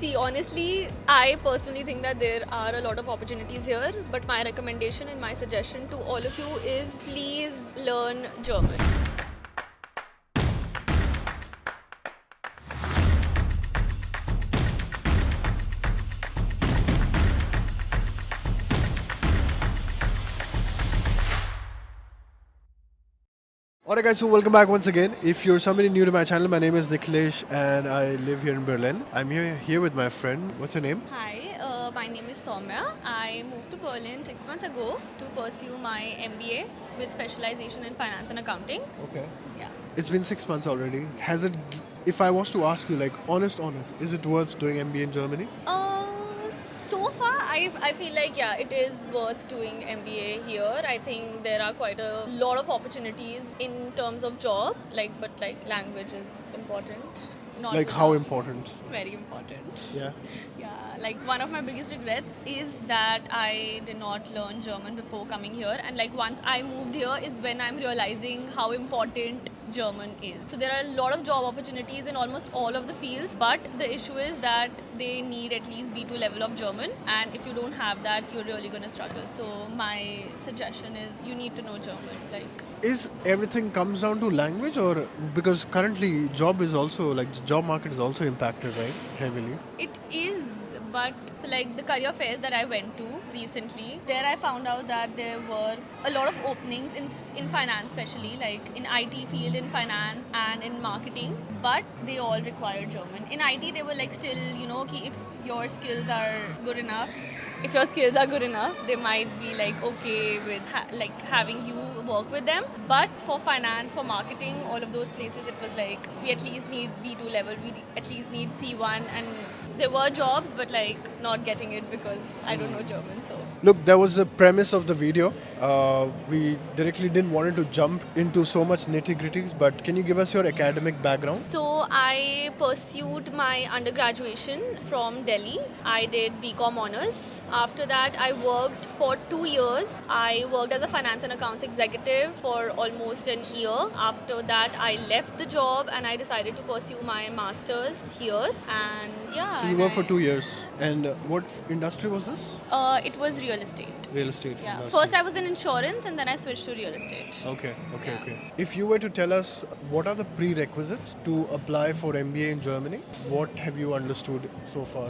See, honestly, I personally think that there are a lot of opportunities here, but my recommendation and my suggestion to all of you is please learn German. Alright guys, so welcome back once again. If you're somebody new to my channel, my name is Nikhilesh and I live here in Berlin. I'm here with my friend. What's your name? Hi, my name is Soumya. I moved to Berlin 6 months ago to pursue my MBA with specialization in finance and accounting. Okay. Yeah. It's been 6 months already. If I was to ask you, like, honest, is it worth doing MBA in Germany? So far, I feel like it is worth doing MBA here. I think there are quite a lot of opportunities in terms of job, but language is important. Not Like, how important? Very important. Yeah. Yeah, like one of my biggest regrets is that I did not learn German before coming here, and like once I moved here is when I'm realizing how important German is. So there are a lot of job opportunities in almost all of the fields, but the issue is that they need at least B2 level of German, and if you don't have that, you're really going to struggle. So my suggestion is you need to know German. Is everything comes down to language, or because currently job market is also impacted, right? Heavily. It is, but so like the career fairs that I went to recently, there I found out that there were a lot of openings in finance, especially like in IT field, in finance and in marketing, but they all require German. In IT, they were like still, ki if your skills are good enough. If your skills are good enough, they might be like okay with having you work with them. But for finance, for marketing, all of those places, it was like we at least need B2 level, we at least need C1, and there were jobs, but like not getting it because I don't know German. So Look, that was the premise of the video. We directly didn't want to jump into so much nitty-gritties, but can you give us your academic background? So I pursued my undergraduation from Delhi. I did BCom honors. After that, I worked for 2 years. I worked as a finance and accounts executive for almost an year. After that, I left the job and I decided to pursue my masters here. And So you worked for 2 years. And what industry was this? It was real estate. Real estate Yeah. industry. First, I was in insurance and then I switched to real estate. Okay. If you were to tell us what are the prerequisites to apply for MBA in Germany, what have you understood so far?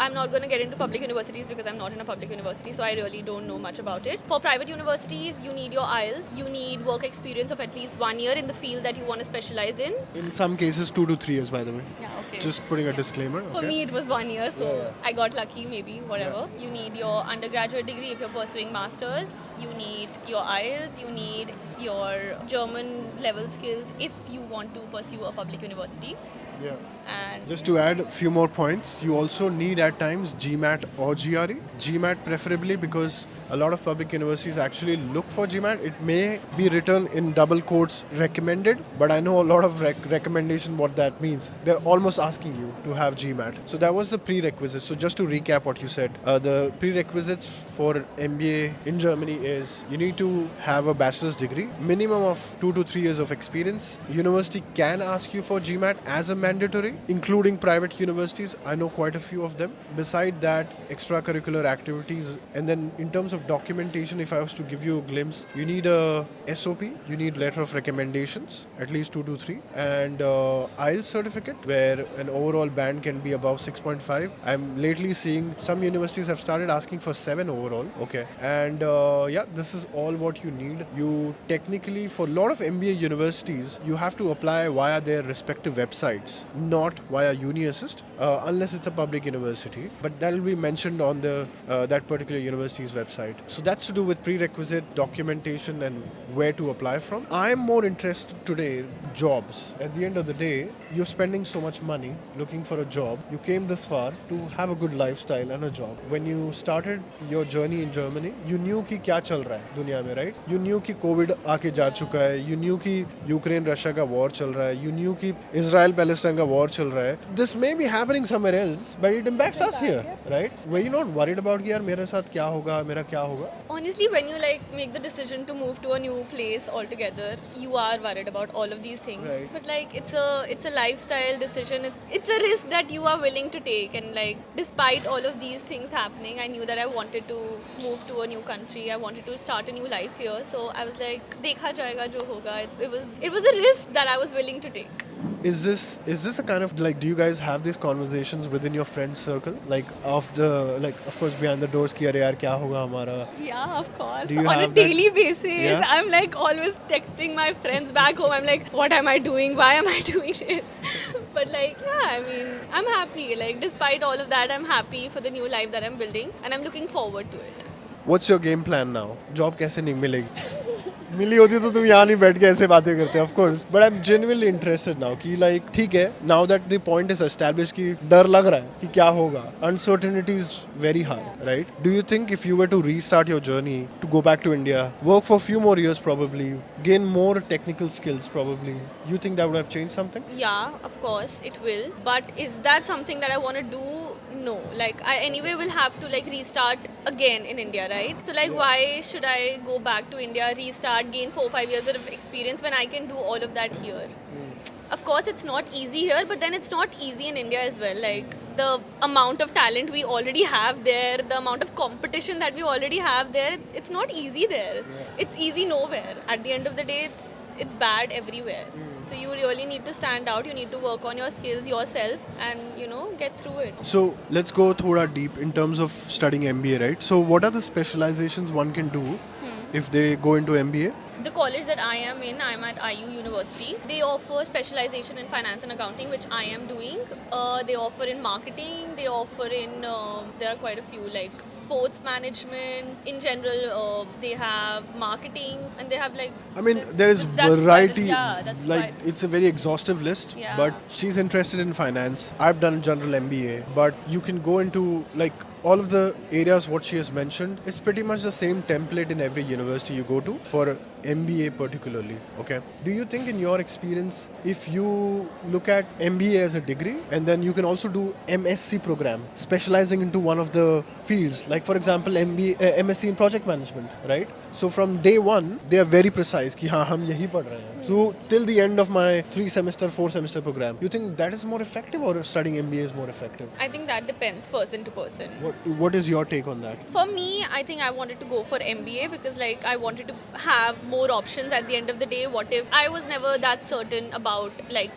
I'm not going to get into public universities because I'm not in a public university, so I really don't know much about it. For private universities, you need your IELTS. You need work experience of at least 1 year in the field that you want to specialize in. In some cases, 2 to 3 years, by the way. Yeah, okay. Just putting a disclaimer. For okay? me, it was 1 year, so Yeah. I got lucky, maybe, whatever. You need your undergraduate degree if you're pursuing masters. You need your IELTS. You need your German level skills if you want to pursue a public university. Yeah. And Just to add a few more points, you also need at times GMAT or GRE. GMAT preferably because a lot of public universities actually look for GMAT. It may be written in double quotes recommended, but I know a lot of recommendation what that means. They're almost asking you to have GMAT. So that was the prerequisite. So just to recap what you said, the prerequisites for MBA in Germany is you need to have a bachelor's degree, minimum of 2 to 3 years of experience. University can ask you for GMAT as a mandatory, including private universities. I know quite a few of them. Beside that, extracurricular activities. And then in terms of documentation, if I was to give you a glimpse, you need a SOP, you need letter of recommendations, at least 2 to 3, and IELTS certificate where an overall band can be above 6.5. I'm lately seeing some universities have started asking for 7 overall. Okay. And this is all what you need. You technically, for a lot of MBA universities, you have to apply via their respective websites, not via UniAssist, unless it's a public university. But that will be mentioned on the that particular university's website. So that's to do with prerequisite documentation and where to apply from. I'm more interested today jobs. At the end of the day, you're spending so much money looking for a job. You came this far to have a good lifestyle and a job. When you started your journey in Germany, you knew कि क्या चल रहा है दुनिया में, right? You knew कि COVID आके जा चुका है. You knew कि यूक्रेन रशिया का वॉर चल रहा है. You knew कि इजराइल पैलेस्टाइन पाकिस्तान का war चल रहा है. This may be happening somewhere else, but it impacts us here, right? Were you not worried about कि यार मेरे साथ क्या होगा, मेरा क्या होगा? Honestly, when you like make the decision to move to a new place altogether, you are worried about all of these things. Right. But like it's a lifestyle decision. It's a risk that you are willing to take. And like despite all of these things happening, I knew that I wanted to move to a new country. I wanted to start a new life here. So I was like, देखा जाएगा जो होगा. It was a risk that I was willing to take. Is this a kind of like, do you guys have these conversations within your friend circle, like of course behind the doors कि अरे यार क्या होगा हमारा? Yeah, of course. Do you On a have that? daily basis, Yeah? I'm like always texting my friends back home. I'm like, what am I doing? Why am I doing this? But like, yeah, I mean, I'm happy. Like, despite all of that, I'm happy for the new life that I'm building, and I'm looking forward to it. What's your game plan now? Job कैसे नहीं मिलेगी? मिली होती तो तुम यहाँ नहीं बैठ के ऐसे बातें करते, of course. But I'm genuinely interested now कि like ठीक है, now that the point is established कि डर लग रहा है कि क्या होगा, uncertainty is very high, right? Do you think if you were to restart your journey to go back to India, work for a few more years probably, gain more technical skills probably, you think that would have changed something? Yeah, of course it will. But is that something that I want to do? No. Like I anyway will have to like restart again in India, right? So like why should I go back to India, restart, gain 4-5 years of experience when I can do all of that here? Of course it's not easy here, but then it's not easy in India as well. Like the amount of talent we already have there, the amount of competition that we already have there, it's not easy there. It's easy nowhere. At the end of the day, it's bad everywhere. So you really need to stand out. You need to work on your skills yourself and get through it. So let's go thoda deep in terms of studying MBA, right? So what are the specializations one can do if they go into MBA? The college that I am in, I'm at IU University. They offer specialization in finance and accounting, which I am doing. They offer in marketing. They offer in, there are quite a few, like sports management. In general, they have marketing and they have like... I mean, there is that's variety. yeah, that's like quite- it's a very exhaustive list. Yeah. But she's interested in finance. I've done general MBA. But you can go into like all of the areas what she has mentioned. It's pretty much the same template in every university you go to for MBA particularly. Okay. Do you think in your experience, if you look at MBA as a degree and then you can also do MSc program specializing into one of the fields, like for example MSc in project management, right? So from day one they are very precise कि हाँ हम यही पढ़ रहे हैं. So till the end of my 4 semester program, you think that is more effective or studying MBA is more effective? I think that depends person to person. What is your take on that? For me, I think I wanted to go for MBA because like I wanted to have more options at the end of the day. What if I was never that certain about like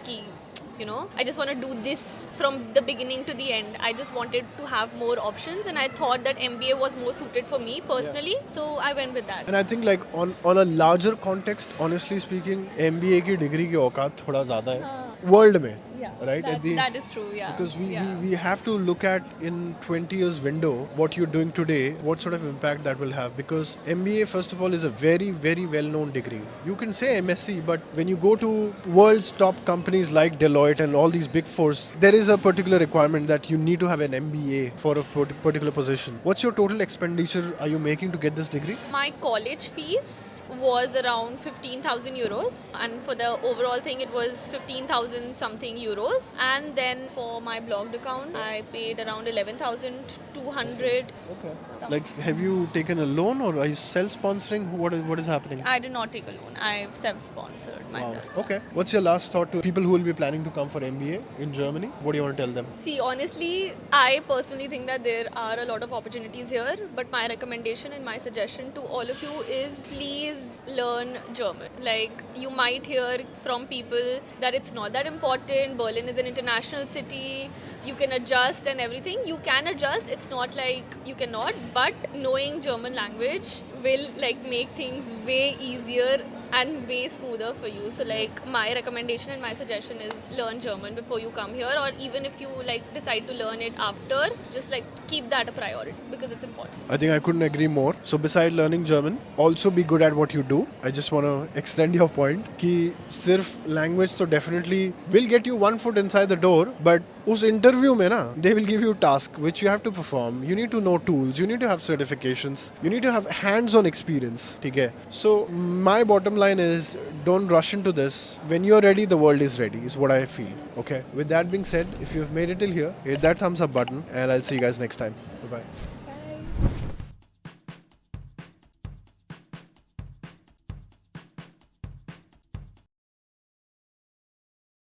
I just want to do this from the beginning to the end. I just wanted to have more options and I thought that MBA was more suited for me personally. So I went with that. And I think like on a larger context, honestly speaking, MBA की degree की औकात थोड़ा ज़्यादा है world में. Right? That is true, yeah. Because we have to look at in 20 years window what you're doing today, what sort of impact that will have. Because MBA first of all is a very, very well-known degree. You can say MSc, but when you go to world's top companies like Deloitte and all these big fours, there is a particular requirement that you need to have an MBA for a particular position. What's your total expenditure are you making to get this degree? My college fees was around 15,000 euros, and for the overall thing it was 15,000 something euros, and then for my blogged account I paid around 11,200. Okay. Like, have you taken a loan or are you self-sponsoring? What is happening? I did not take a loan. I've self-sponsored myself. Wow. Okay. What's your last thought to people who will be planning to come for MBA in Germany? What do you want to tell them? See, honestly, I personally think that there are a lot of opportunities here, but my recommendation and my suggestion to all of you is please learn German. Like, you might hear from people that it's not that important. Berlin is an international city. You can adjust and everything. You can adjust. It's not like you cannot, but knowing German language will like make things way easier and way smoother for you. So like my recommendation and my suggestion is learn German before you come here, or even if you like decide to learn it after, just like keep that a priority because it's important. I think I couldn't agree more. So beside learning German, also be good at what you do. I just want to extend your point कि सिर्फ language so definitely will get you one foot inside the door, but उस interview में ना they will give you task which you have to perform. You need to know tools. You need to have certifications. You need to have hands-on experience. ठीक है? So my bottom line is, don't rush into this. When you're ready, the world is ready, is what I feel. Okay. With that being said, if you've made it till here, hit that thumbs up button, and I'll see you guys next time. Bye bye.